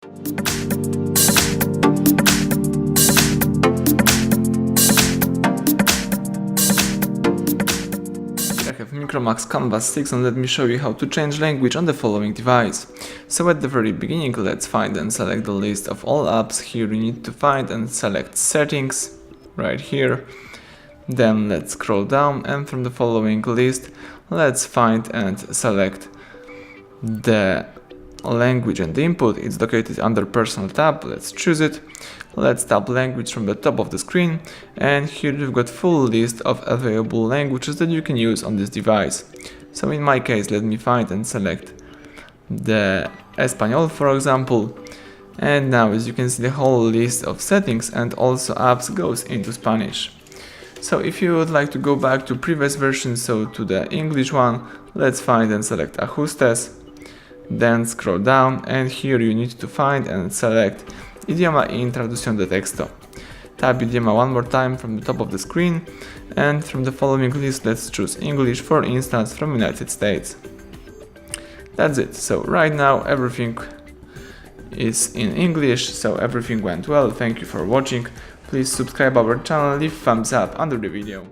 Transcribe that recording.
I have MICROMAX Canvas 6 and let me show you how to change language on the following device. So at the very beginning, let's find and select the list of all apps. Here you need to find and select settings right here. Then let's scroll down and from the following list, let's find and select the language and input. It's located under personal tab. Let's choose it. Let's tap language from the top of the screen, and here you've got full list of available languages that you can use on this device. So in my case, let me find and select the Espanol, for example. And now, as you can see, the whole list of settings and also apps goes into Spanish. So if you would like to go back to previous version, so to the English one, let's find and select Ajustes. Then scroll down, and here you need to find and select Idioma y traducción de texto. Tap idioma one more time from the top of the screen, and from the following list let's choose English, for instance from United States. That's it. So right now everything is in English, so everything went well. Thank you for watching. Please subscribe our channel, leave thumbs up under the video.